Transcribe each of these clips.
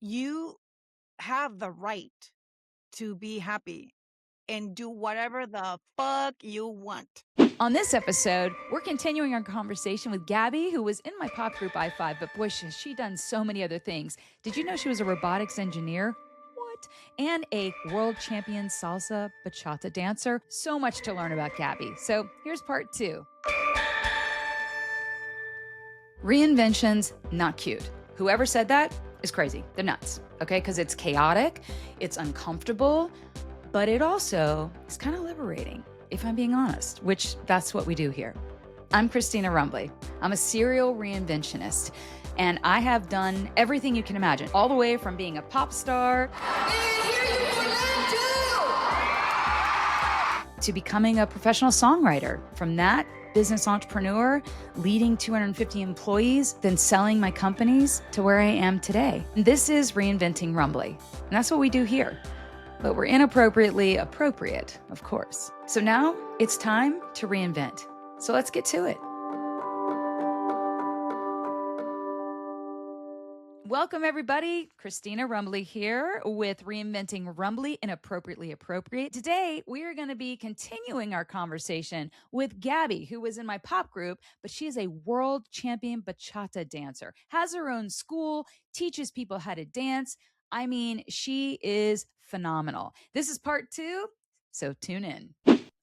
you have the right to be happy and do whatever the fuck you want. On this episode, we're continuing our conversation with Gaby, who was in my pop group I5, but boy, has she done so many other things. Did you know she was a robotics engineer? What? And a world champion salsa bachata dancer. So much to learn about Gaby. So here's part two. Reinvention's not cute. Whoever said that is crazy. They're nuts, okay? Because it's chaotic, it's uncomfortable, but it also is kind of liberating, if I'm being honest, which that's what we do here. I'm Christina Rumbly. I'm a serial reinventionist, and I have done everything you can imagine, all the way from being a pop star to becoming a professional songwriter. From that, business entrepreneur, leading 250 employees, then selling my companies to where I am today. And this is Reinventing Rumbly, and that's what we do here. But we're inappropriately appropriate, of course. So now it's time to reinvent. So let's get to it. Welcome, everybody. Christina Rumbly here with Reinventing Rumbly Inappropriately Appropriate. Today, we are going to be continuing our conversation with Gaby, who was in my pop group, but she is a world champion bachata dancer, has her own school, teaches people how to dance. I mean, she is phenomenal. This is part two, so tune in.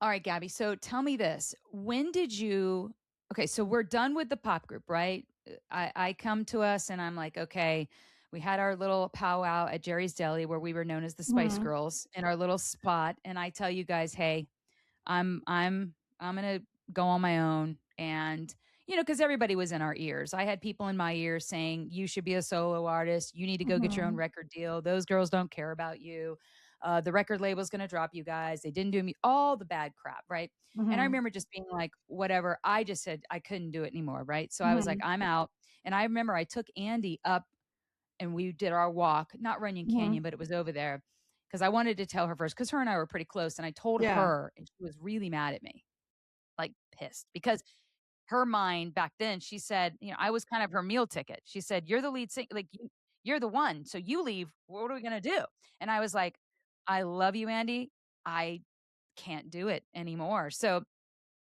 All right, Gaby. So tell me this. When did you, okay, so we're done with the pop group, right? I come to us and I'm like, okay, we had our little powwow at Jerry's Deli where we were known as the Spice Mhm. Girls in our little spot. And I tell you guys, hey, I'm gonna go on my own. And because everybody was in our ears. I had people in my ears saying, you should be a solo artist. You need to go get your own Mhm. record deal. Those girls don't care about you. The record label's going to drop you guys. They didn't do me all the bad crap. Right. And I Mhm. remember just being like, whatever. I just said I couldn't do it anymore. Right. So I was like, Mhm. I'm out. And I remember I took Andy up and we did our walk, not Runyon Mhm. Canyon, but it was over there because I wanted to tell her first because her and I were pretty close. And I told Yeah. her, and she was really mad at me, like pissed because her mind back then, she said, I was kind of her meal ticket. She said, "You're the lead singer, like you're the one. So you leave. What are we gonna do?" And I was like, "I love you, Andy. I can't do it anymore." So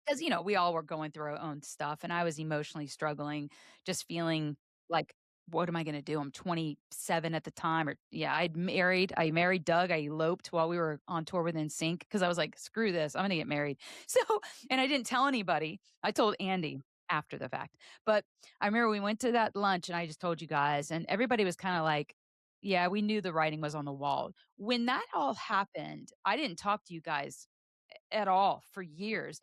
because we all were going through our own stuff, and I was emotionally struggling, just feeling like, what am I going to do? I'm 27 at the time, or yeah, I married Doug. I eloped while we were on tour with NSYNC because I was like, screw this, I'm going to get married. So, and I didn't tell anybody. I told Andy after the fact, but I remember we went to that lunch, and I just told you guys, and everybody was kind of like, yeah, we knew the writing was on the wall. When that all happened, I didn't talk to you guys at all for years.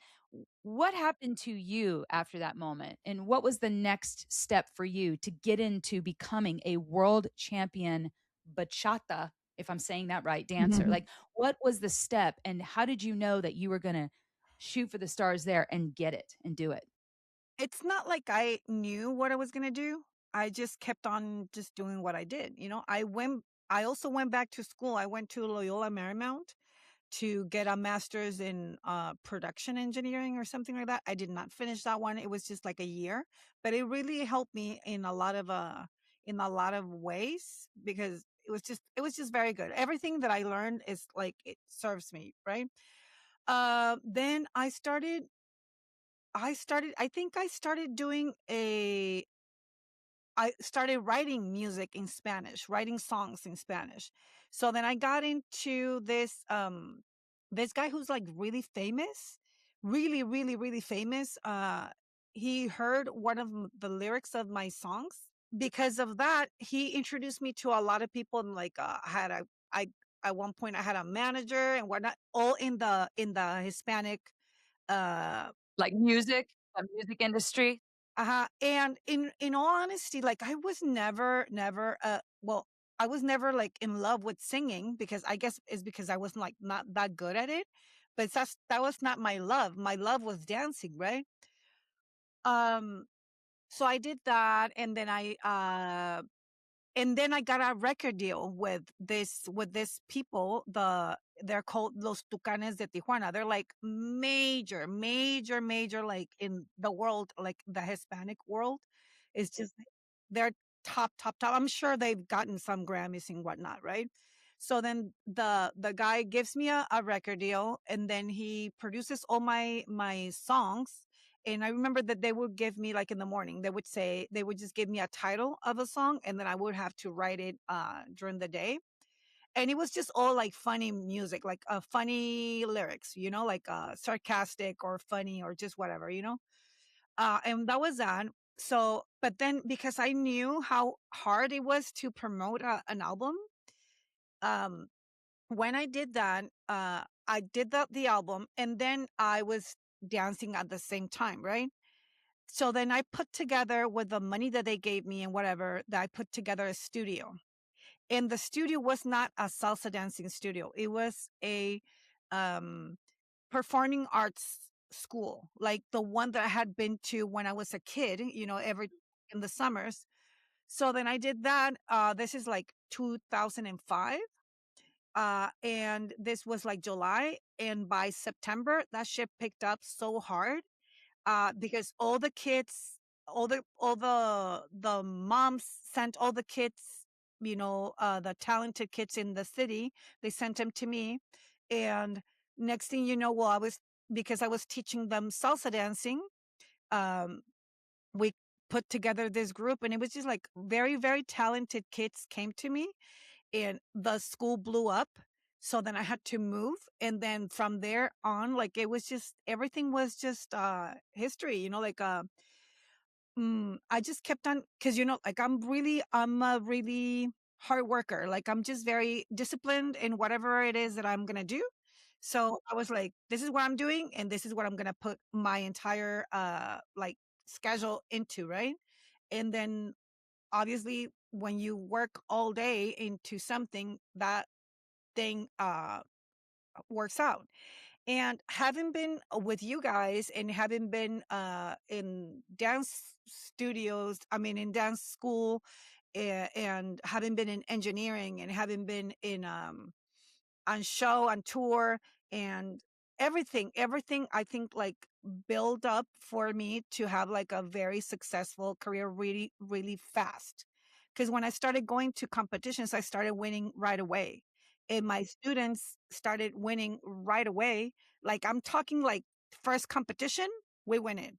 What happened to you after that moment? And what was the next step for you to get into becoming a world champion bachata, if I'm saying that right, dancer? Mhm. Like, what was the step and how did you know that you were going to shoot for the stars there and get it and do it? It's not like I knew what I was gonna do. I just kept on just doing what I did. I also went back to school. I went to Loyola Marymount to get a master's in production engineering or something like that. I did not finish that one. It was just like a year, but it really helped me in a lot of ways because it was just very good. Everything that I learned is like it serves me, right? Then I think I started doing a I started writing music in Spanish, writing songs in Spanish. So then I got into this guy who's like really famous, really really really famous. He heard one of the lyrics of my songs. Because of that, he introduced me to a lot of people and like I had a I at one point I had a manager and whatnot, all in the Hispanic uh Like music, the music industry? And in all honesty, like I was never I was never like in love with singing because I guess it's because I was like not that good at it. But that was not my love. My love was dancing, right? Um so I did that and then I got a record deal with this people. They're called Los Tucanes de Tijuana. They're like major like in the world, like the Hispanic world. It's just they're top. I'm sure they've gotten some Grammys and whatnot, right? So then the guy gives me a record deal, and then he produces all my songs. And I remember that they would give me, like, in the morning, they would just give me a title of a song, and then I would have to write it during the day. And it was just all like funny music, like funny lyrics, like sarcastic or funny or just whatever, and that was that. So, but then because I knew how hard it was to promote an album, um, when I did that, I did the album, and then I was dancing at the same time, right? So then I put together, with the money that they gave me and whatever, that I put together a studio. And the studio was not a salsa dancing studio. It was a um, performing arts school, like the one that I had been to when I was a kid, every in the summers. So then I did that. This is like 2005. And this was like July. And by September, that ship picked up so hard, because all the kids, all the moms sent all the kids, the talented kids in the city, they sent them to me. And next thing you know, well, because I was teaching them salsa dancing, um, we put together this group, and it was just like very, very talented kids came to me, and the school blew up. So then I had to move. And then from there on, like, it was just, everything was just history, like I just kept on, because like, I'm a really hard worker. Like, I'm just very disciplined in whatever it is that I'm gonna do. So I was like, this is what I'm doing, and this is what I'm gonna put my entire like schedule into, right? And then obviously, when you work all day into something, that thing works out. And having been with you guys, and having been in dance studios, I mean, in dance school, and having been in engineering, and having been in on show, on tour, and everything I think, like, build up for me to have like a very successful career really, really fast. Because when I started going to competitions, I started winning right away. And my students started winning right away. Like, I'm talking, like, first competition, we win it.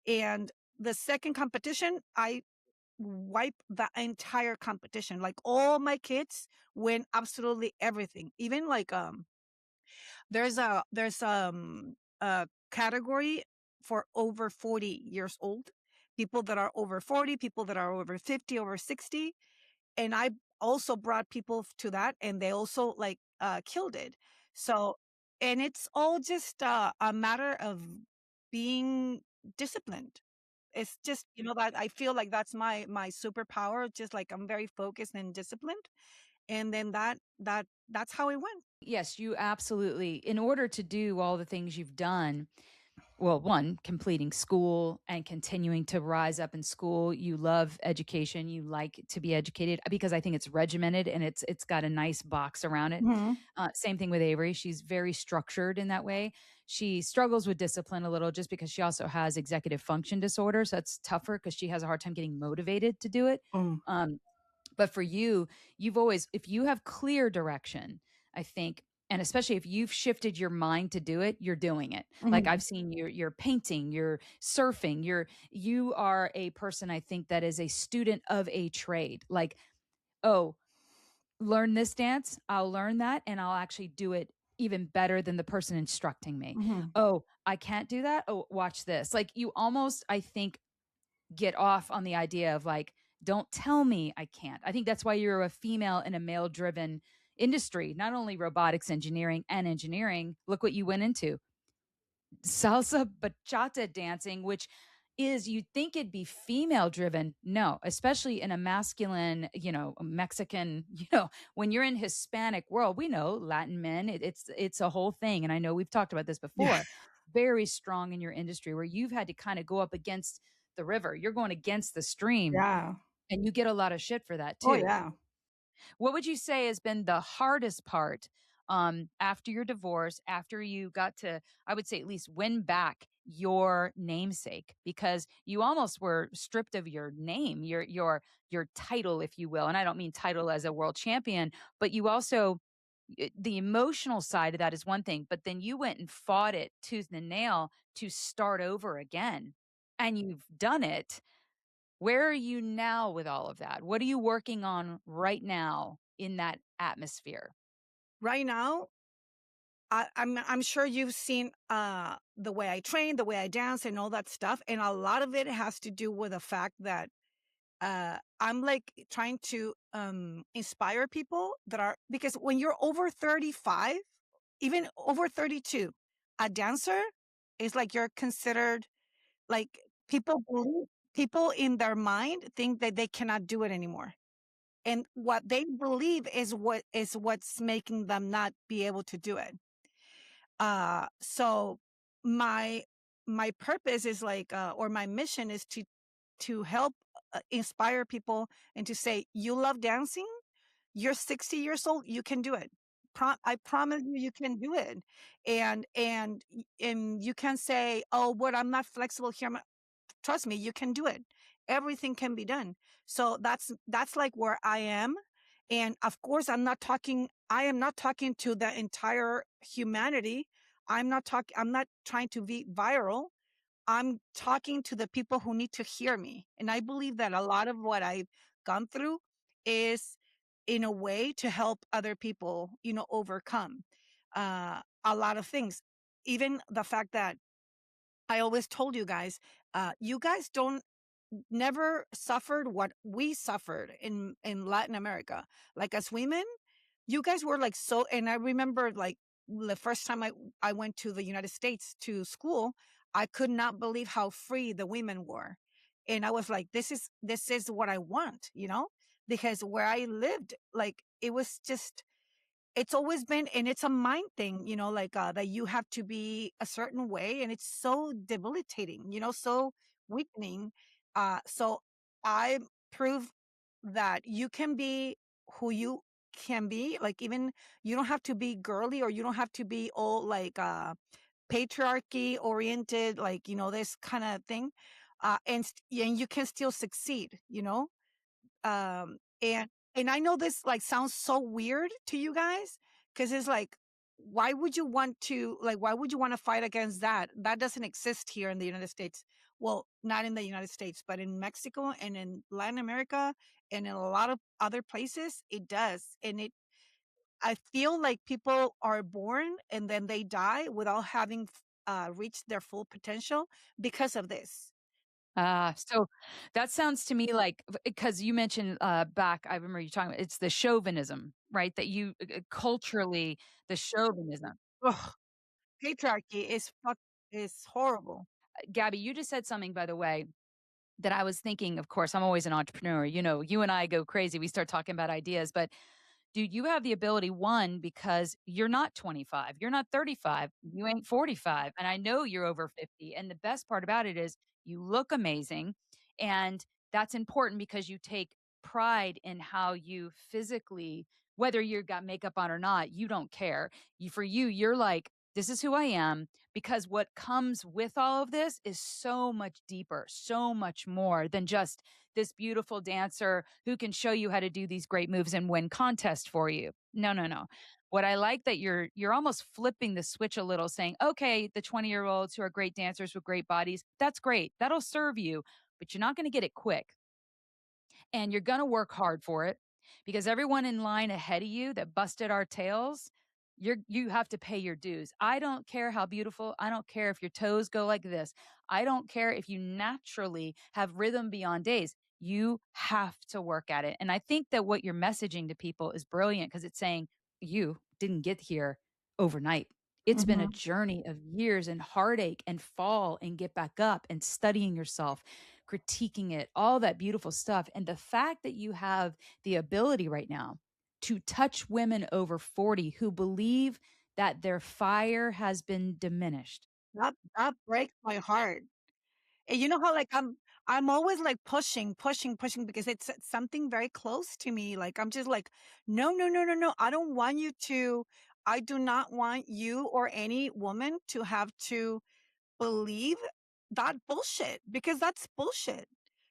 And the second competition, I wipe the entire competition. Like, all my kids win absolutely everything. Even like there's a category for over 40 years old, people that are over 40, people that are over 50, over 60. And I also brought people to that, and they also, like, killed it. So, and it's all just a matter of being disciplined. It's just, that I feel like that's my superpower. Just like, I'm very focused and disciplined, and then that's how it went. Yes, you absolutely, in order to do all the things you've done, well, one, completing school and continuing to rise up in school. You love education. You like to be educated because I think it's regimented and it's got a nice box around it. Mhm. Same thing with Avery. She's very structured in that way. She struggles with discipline a little just because she also has executive function disorder. So that's tougher because she has a hard time getting motivated to do it. Mm. Um, but for you, you've always, if you have clear direction, I think, and especially if you've shifted your mind to do it, you're doing it. Like, Mhm. I've seen you're painting, you're surfing, you are a person, I think, that is a student of a trade. Like, oh, learn this dance, I'll learn that and I'll actually do it even better than the person instructing me. Mhm. Oh, I can't do that. Oh, watch this. Like, you almost, I think, get off on the idea of like, don't tell me I can't. I think that's why you're a female in a male driven industry, not only robotics engineering and engineering. Look what you went into, salsa bachata dancing, which is, you'd think it'd be female driven. No, especially in a masculine, Mexican, when you're in Hispanic world, we know Latin men, it's a whole thing. And I know we've talked about this Yeah. before, very strong in your industry where you've had to kind of go up against the river. You're going against the stream Yeah. and you get a lot of shit for that Oh, too. yeah. What would you say has been the hardest part after your divorce, after you got to, I would say, at least win back your namesake because you almost were stripped of your name, your title, if you will. And I don't mean title as a world champion, but you also the emotional side of that is one thing, but then you went and fought it tooth and nail to start over again. And you've done it. Where are you now with all of that? What are you working on right now in that atmosphere? Right now, I'm sure you've seen the way I train, the way I dance, and all that stuff, and a lot of it has to do with the fact that I'm like trying to inspire people that are, because when you're over 35, even over 32, a dancer is like you're considered like people in their mind think that they cannot do it anymore. And what they believe is what's making them not be able to do it. So my my purpose is like or my mission is to help inspire people and to say, you love dancing, you're 60 years old, you can do it. I promise you, you can do it. And you can say, oh, but I'm not flexible here. Trust me, you can do it. Everything can be done. So that's like where I am. And of course, I am not talking to the entire humanity. I'm not trying to be viral. I'm talking to the people who need to hear me. And I believe that a lot of what I've gone through is in a way to help other people, overcome a lot of things. Even the fact that I always told you guys don't never suffered what we suffered in Latin America. Like as women, you guys were like so. And I remember like the first time I went to the United States to school, I could not believe how free the women were, and I was like, this is what I want, because where I lived, like it was just it's always been, and it's a mind thing, like that you have to be a certain way, and it's so debilitating, so weakening. So I prove that you can be who you can be. Like even you don't have to be girly, or you don't have to be all like patriarchy oriented, like this kind of thing. And you can still succeed, and I know this like sounds so weird to you guys, because it's like, why would you want to fight against that? That doesn't exist here in the United States. Well, not in the United States, but in Mexico and in Latin America and in a lot of other places, it does. And I feel like people are born and then they die without having reached their full potential because of this. So that sounds to me like because you mentioned back, I remember you talking about it's the chauvinism, right? That you culturally, the chauvinism. Ugh, patriarchy is horrible. Gabby, you just said something, by the way, that I was thinking. Of course, I'm always an entrepreneur. You and I go crazy. We start talking about ideas, but dude, you have the ability, one, because you're not 25, you're not 35, you ain't 45, and I know you're over 50, and the best part about it is you look amazing, and that's important because you take pride in how you physically whether you got makeup on or not, you don't care. For you, you're like, "This is who I am," because what comes with all of this is so much deeper, so much more than just this beautiful dancer who can show you how to do these great moves and win contests for you. No, no, no. What I like that you're almost flipping the switch a little saying, "Okay, the 20-year-olds who are great dancers with great bodies, that's great. That'll serve you, but you're not going to get it quick and you're going to work hard for it because everyone in line ahead of you that busted our tails, you have to pay your dues. I don't care how beautiful, I don't care if your toes go like this. I don't care if you naturally have rhythm beyond days. You have to work at it. And I think that what you're messaging to people is brilliant because it's saying you didn't get here overnight. It's been a Mhm. journey of years and heartache and fall and get back up and studying yourself, critiquing it, all that beautiful stuff. And the fact that you have the ability right now to touch women over 40 who believe that their fire has been diminished. That breaks my heart. And you know how like I'm always like pushing, pushing, pushing because it's something very close to me. Like I'm just like, no, no, no, no, no. I do not want you or any woman to have to believe that bullshit, because that's bullshit.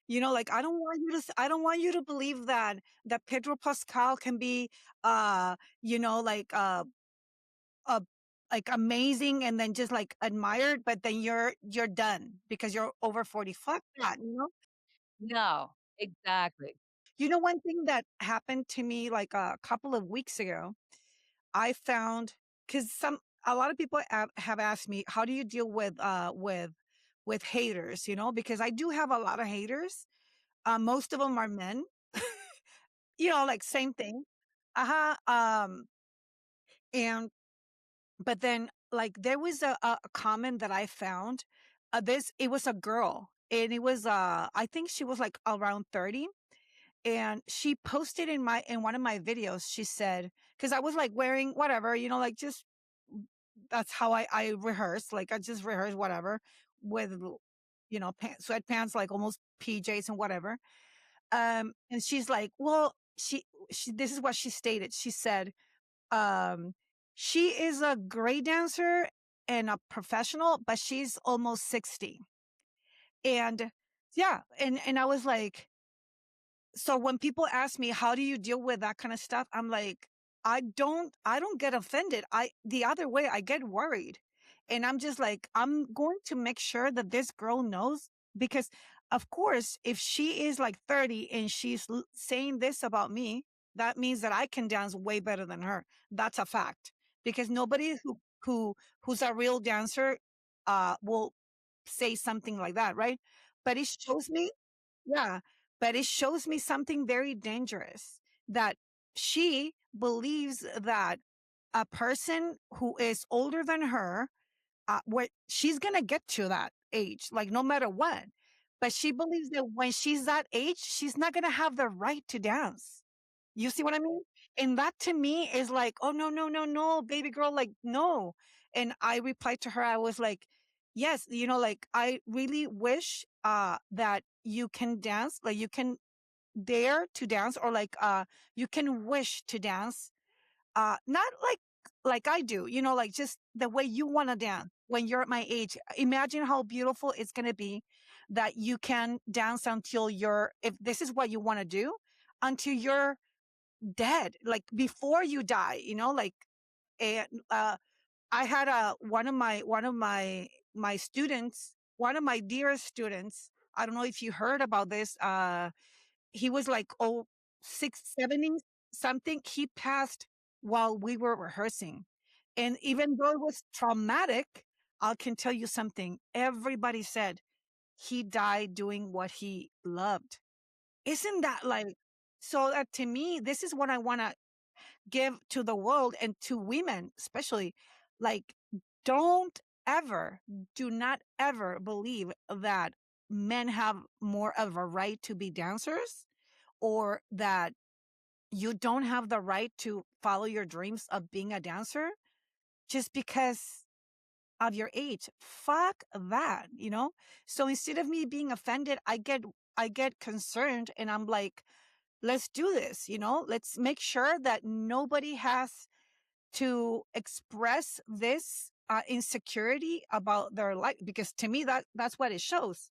Like, I don't want you to believe that Pedro Pascal can be, like, uh like amazing and then just like admired, but then you're done because you're over 40. Fuck that. No, exactly. One thing that happened to me like a couple of weeks ago, I found, because a lot of people have asked me, how do you deal with haters? Because I do have a lot of haters. Most of them are men. Like same thing. Uh-huh. And but then like there was a comment that I found. This It was a girl, and it was I think she was like around 30, and she posted in one of my videos. She said, because I was like wearing whatever, like just that's how I rehearse. Like I just rehearse whatever with sweatpants, like almost PJs and whatever. And she's like, well, she this is what she stated. She said, um, she is a great dancer and a professional, but she's almost 60. And yeah, and I was like, so when people ask me, how do you deal with that kind of stuff? I'm like, I don't get offended. The other way, I get worried. And I'm just like, I'm going to make sure that this girl knows, because of course, if she is like 30 and she's saying this about me, that means that I can dance way better than her. That's a fact. Because nobody who's a real dancer will say something like that, right? But it shows me, yeah, but it shows me something very dangerous, that she believes that a person who is older than her, what she's going to get to that age, like no matter what. But she believes that when she's that age, she's not going to have the right to dance. You see what I mean? And that to me is like, oh, no, no, no, no, baby girl, like, no. And I replied to her, I was like, yes, like, I really wish that you can dance, like, you can dare to dance, or like, you can wish to dance, not like I do, like just the way you want to dance when you're at my age. Imagine how beautiful it's going to be that you can dance until if this is what you want to do, until you're dead, like before you die, like. And I had one of my students, one of my dearest students. I don't know if you heard about this. He was like, oh, 670 something. He passed while we were rehearsing, and even though it was traumatic, I can tell you something. Everybody said he died doing what he loved. Isn't that like, so that to me, this is what I want to give to the world and to women, especially. Like, don't ever, do not ever believe that men have more of a right to be dancers, or that you don't have the right to follow your dreams of being a dancer just because of your age. Fuck that. So instead of me being offended, I get concerned, and I'm like, let's do this. Let's make sure that nobody has to express this insecurity about their life, because to me, that's what it shows.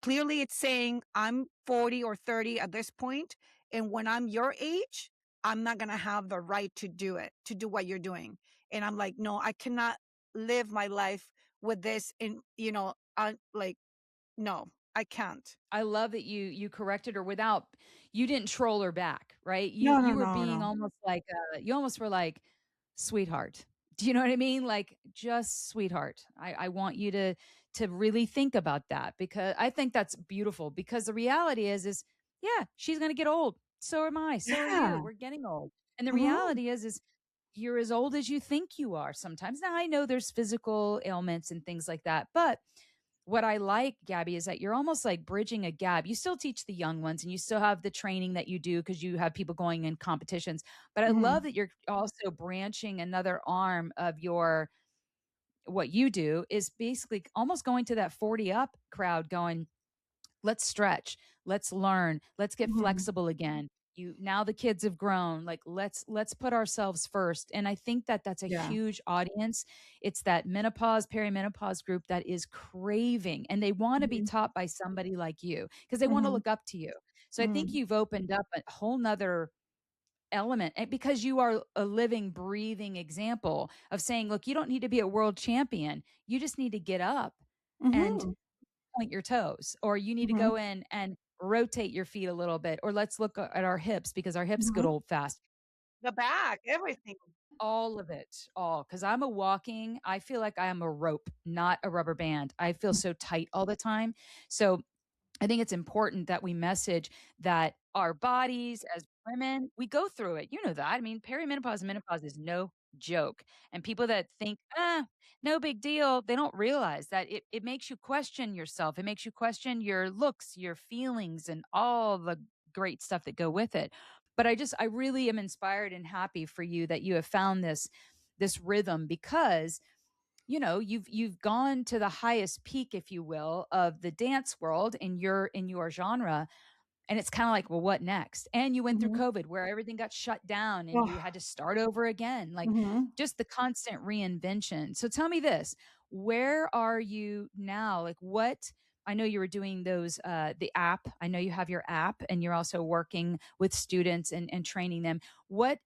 Clearly it's saying I'm 40 or 30 at this point, and when I'm your age, I'm not going to have the right to do what you're doing. And I'm like, no, I cannot live my life with this. And like, no, I can't. I love that you corrected her without, you didn't troll her back, right? You No, no, you were no, being no. almost like, you almost were like, "Sweetheart." Do you know what I mean? Like, just sweetheart. I want you to really think about that, because I think that's beautiful, because the reality is yeah, she's gonna get old. So am I. So are you. Yeah. We're getting old. And the Hmm. reality is you're as old as you think you are sometimes. Now I know there's physical ailments and things like that, but what I like, Gabby, is that you're almost like bridging a gap. You still teach the young ones and you still have the training that you do because you have people going in competitions. But I love Hmm. that you're also branching another arm of your, what you do is basically almost going to that 40 up crowd, going, let's stretch, let's learn, let's get Hmm. flexible again. you now the kids have grown, like let's put ourselves first. And I think that that's a Yeah. huge audience. It's that menopause, perimenopause group that is craving, and they want to be Mhm. taught by somebody like you because they want to Mhm. look up to you. So I think Mhm. you've opened up a whole nother element, and because you are a living, breathing example of saying, look, you don't need to be a world champion. You just need to get up and Mhm. point your toes, or you need to Mhm. go in and rotate your feet a little bit, or let's look at our hips because our hips get Mhm. old fast. The back, everything. All of it, all because I feel like I am a rope, not a rubber band. I feel so tight all the time. So I think it's important that we message that our bodies as women, we go through it. You know that. I mean, perimenopause and menopause is no joke. And people that think, no big deal, they don't realize that it makes you question yourself. It makes you question your looks, your feelings, and all the great stuff that go with it. But I really am inspired and happy for you that you have found this rhythm because you've gone to the highest peak, if you will, of the dance world in your genre, and it's kind of like, well, what next? And you went through Mhm. COVID where everything got shut down and you Oh. had to start over again, like Mhm. just the constant reinvention. So tell me this, where are you now? Like what, I know you were doing those the app. I know you have your app and you're also working with students and training them. What's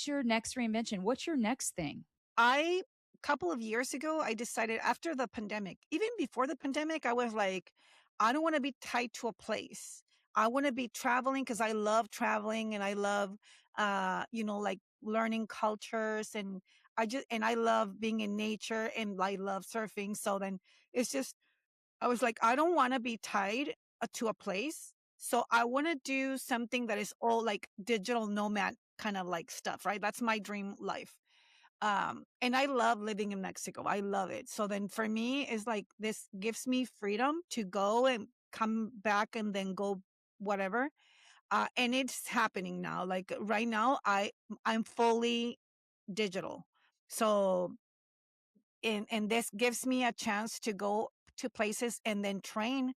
your next reinvention? What's your next thing? I couple of years ago, I decided after the pandemic, even before the pandemic, I was like, I don't want to be tied to a place. I want to be traveling because I love traveling and I love, like learning cultures and I love being in nature and I love surfing. So then it's just, I was like, I don't want to be tied to a place. So I want to do something that is all like digital nomad kind of like stuff, right? That's my dream life. And I love living in Mexico. I love it. So then for me, it's like this gives me freedom to go and come back and then go whatever. And it's happening now. Like right now, I'm fully digital. So and this gives me a chance to go to places and then train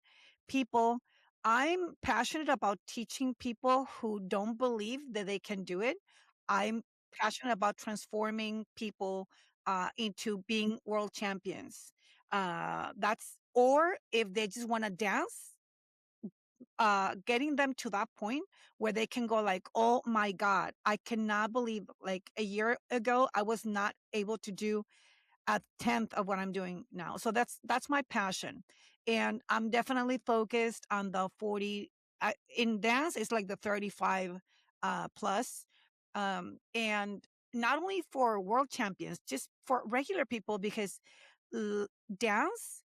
people. I'm passionate about teaching people who don't believe that they can do it. I'm passionate about transforming people into being world champions. That's or if they just want to dance, getting them to that point where they can go like, oh my God, I cannot believe like a year ago I was not able to do a tenth of what I'm doing now. So that's my passion, and I'm definitely focused on the 40. In dance, it's like the 35 plus, and not only for world champions, just for regular people because l- dance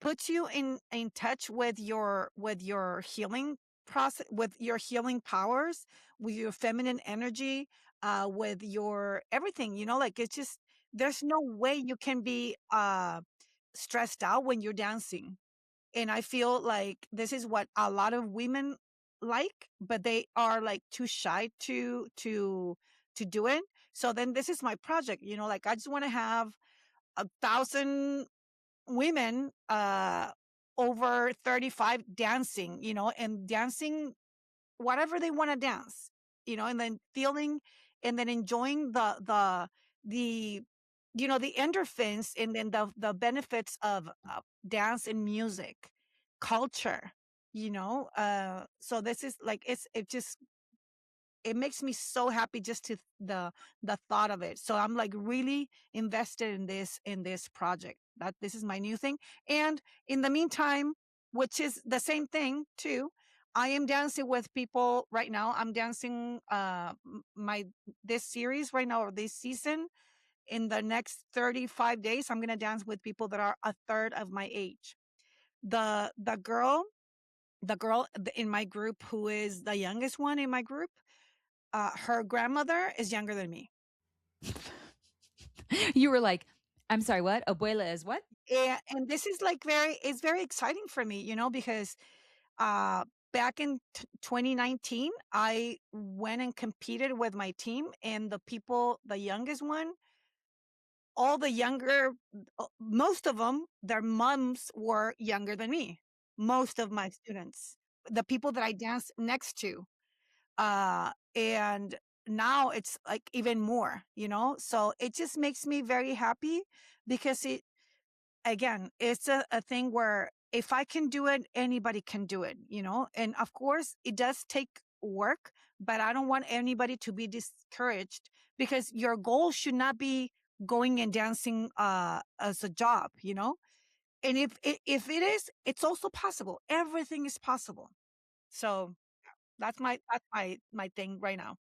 puts you in touch with your healing process, with your healing powers, with your feminine energy, with your everything, like it's just there's no way you can be stressed out when you're dancing. And I feel like this is what a lot of women like, but they are like too shy to do it. So then this is my project, like I just want to have 1,000 women over 35 dancing, and dancing whatever they want to dance, and then feeling and then enjoying the the endorphins and then the benefits of dance and music culture, so this is like it just it makes me so happy just to the thought of it. So I'm like really invested in this project. That this is my new thing. And in the meantime, which is the same thing too, I am dancing with people right now. I'm dancing my this series right now or this season. In the next 35 days, I'm gonna dance with people that are a third of my age. The girl in my group who is the youngest one in my group, her grandmother is younger than me. You were like, I'm sorry, what? Abuela is what? And this is like it's very exciting for me, because uh, back in 2019, I went and competed with my team, and the youngest one, all the younger, most of them, their moms were younger than me. Most of my students, the people that I danced next to. And now it's like even more, so it just makes me very happy because again, it's a thing where if I can do it, anybody can do it, and of course it does take work, but I don't want anybody to be discouraged because your goal should not be going and dancing as a job, and if it is, it's also possible. Everything is possible. So that's my thing right now.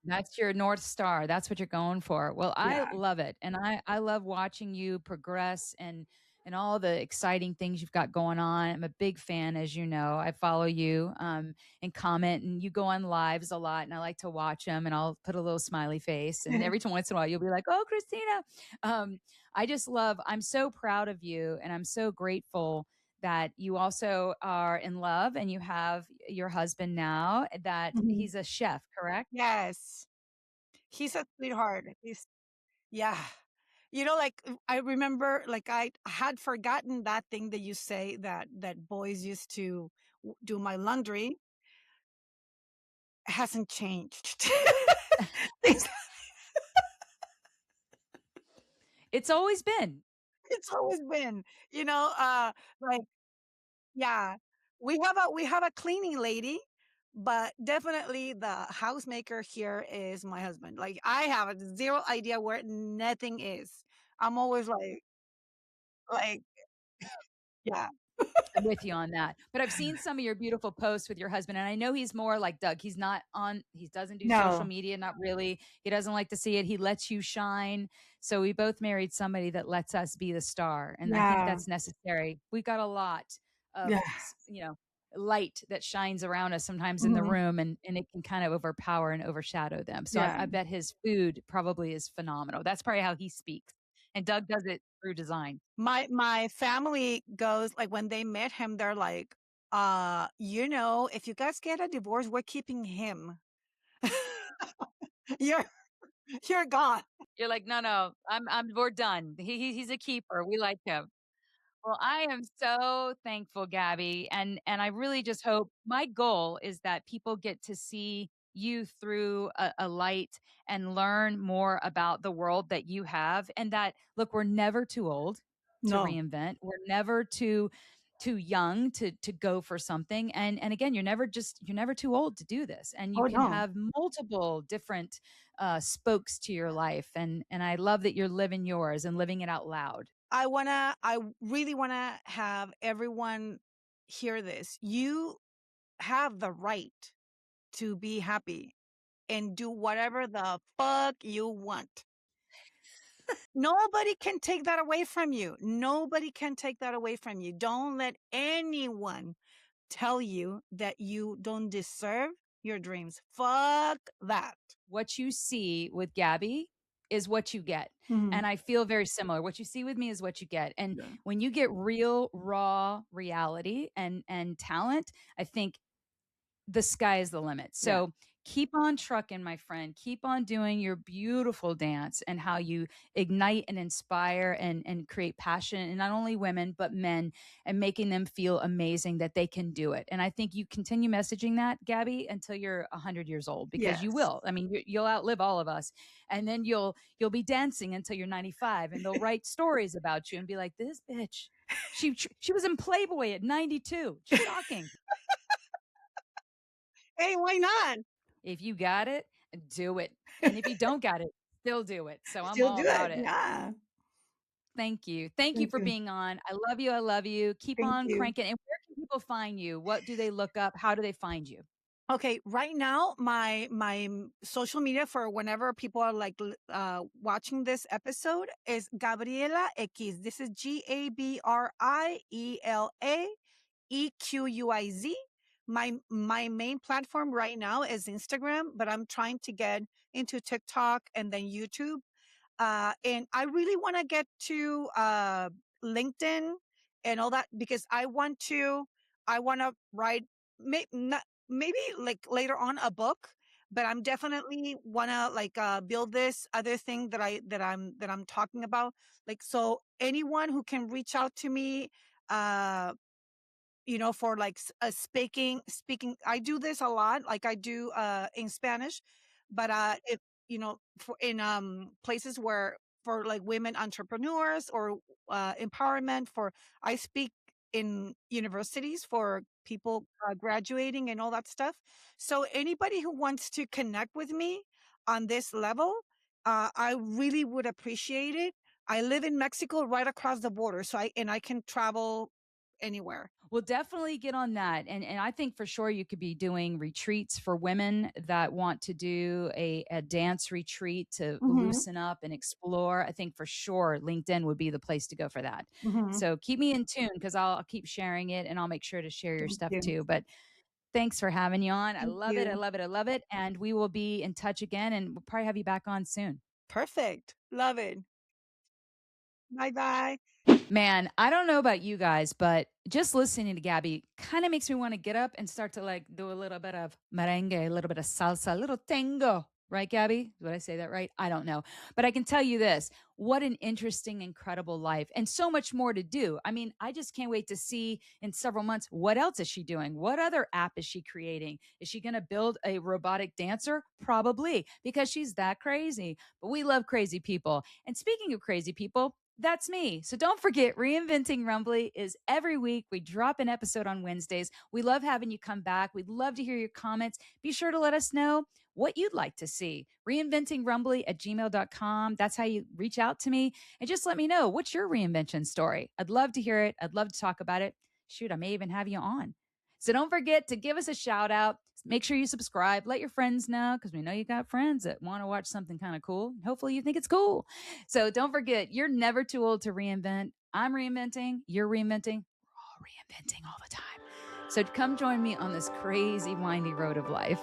That's your North Star. That's what you're going for. Well, I Yeah. love it. And I love watching you progress and all the exciting things you've got going on. I'm a big fan, as you know. I follow you and comment, and you go on lives a lot, and I like to watch them. And I'll put a little smiley face, and every once in a while, you'll be like, "Oh, Christina." I just love. I'm so proud of you, and I'm so grateful that you also are in love and you have your husband now that Mhm. he's a chef, correct? Yes. He's a sweetheart. Yeah. Like I remember, like I had forgotten that thing that you say that boys used to do my laundry hasn't changed. It's It's always been. it's always been, like yeah, we have a cleaning lady, but definitely the housemaker here is my husband. Like I have zero idea where nothing is. I'm always like yeah. I'm with you on that. But I've seen some of your beautiful posts with your husband, and I know he's more like Doug. He doesn't do social No. media, not really. He doesn't like to see it. He lets you shine. So we both married somebody that lets us be the star. And I think Yeah. that's necessary. We got a lot of, Yeah. light that shines around us sometimes in the Mhm. room, and it can kind of overpower and overshadow them. So Yeah. I bet his food probably is phenomenal. That's probably how he speaks. And Doug does it through design. My family goes like when they met him, they're like, if you guys get a divorce, we're keeping him. You're you're gone. You're like, "No, no, we're done. He's a keeper. We like him." Well, I am so thankful, Gabby, and I really just hope my goal is that people get to see you through a light and learn more about the world that you have, and that look, we're never too old to No. reinvent. We're never too young to go for something. And again, you're never too old to do this. And you Oh, can no. have multiple different spokes to your life. And I love that you're living yours and living it out loud. I really wanna have everyone hear this. You have the right to be happy and do whatever the fuck you want. Nobody can take that away from you. Nobody can take that away from you. Don't let anyone tell you that you don't deserve your dreams. Fuck that. What you see with Gabby is what you get. Mhm. And I feel very similar. What you see with me is what you get. And Yeah. when you get real, raw reality and talent, I think the sky is the limit. Yeah. So keep on trucking, my friend. Keep on doing your beautiful dance and how you ignite and inspire and create passion in not only women, but men, and making them feel amazing that they can do it. And I think you continue messaging that, Gabby, until you're 100 years old, because you Yes. will. I mean, you'll outlive all of us. And then you'll be dancing until you're 95, and they'll write stories about you and be like, this bitch, she was in Playboy at 92. Shocking. Hey, why not? If you got it, do it. And if you don't got it, still do it. So I'm Still all do about it. it. Yeah. Thank you. Thank you Thank for you. being on. I love you. I love you. Keep Thank on you. cranking. And where can people find you? What do they look up? How do they find you? Okay, right now my social media for whenever people are like watching this episode is Gabriela Equiz. This is GABRIELAEQUIZ. My main platform right now is Instagram, but I'm trying to get into TikTok and then YouTube. And I really want to get to LinkedIn and all that because I want to write not, maybe like later on a book, but I'm definitely want to like build this other thing that I'm talking about. Like so anyone who can reach out to me for like speaking. I do this a lot, like I do in Spanish, but if for in places where for like women entrepreneurs or empowerment for I speak in universities for people graduating and all that stuff. So anybody who wants to connect with me on this level, I really would appreciate it. I live in Mexico right across the border, so I can travel anywhere. We'll definitely get on that. And I think for sure you could be doing retreats for women that want to do a dance retreat to Mhm, loosen up and explore. I think for sure LinkedIn would be the place to go for that. mhm. So keep me in tune because I'll keep sharing it and I'll make sure to share your Thank stuff you. too. But thanks for having you on. I Thank love it. I you. love it. I love it. And we will be in touch again and we'll probably have you back on soon. Perfect. Love it. Bye-bye. Man, I don't know about you guys, but just listening to Gabby kind of makes me want to get up and start to like do a little bit of merengue, a little bit of salsa, a little tango. Right, Gabby? Did I say that right? I don't know. But I can tell you this, what an interesting, incredible life and so much more to do. I mean, I just can't wait to see in several months what else is she doing? What other app is she creating? Is she going to build a robotic dancer? Probably because she's that crazy. But we love crazy people. And speaking of crazy people, that's me. So don't forget, Reinventing Rumbly is every week. We drop an episode on Wednesdays. We love having you come back. We'd love to hear your comments. Be sure to let us know what you'd like to see. Reinventingrumbly@gmail.com. That's how you reach out to me. And just let me know what's your reinvention story. I'd love to hear it. I'd love to talk about it. Shoot, I may even have you on. So don't forget to give us a shout out. Make sure you subscribe. Let your friends know because we know you got friends that want to watch something kind of cool. Hopefully, you think it's cool. So don't forget, you're never too old to reinvent. I'm reinventing. You're reinventing. We're all reinventing all the time. So come join me on this crazy, windy road of life.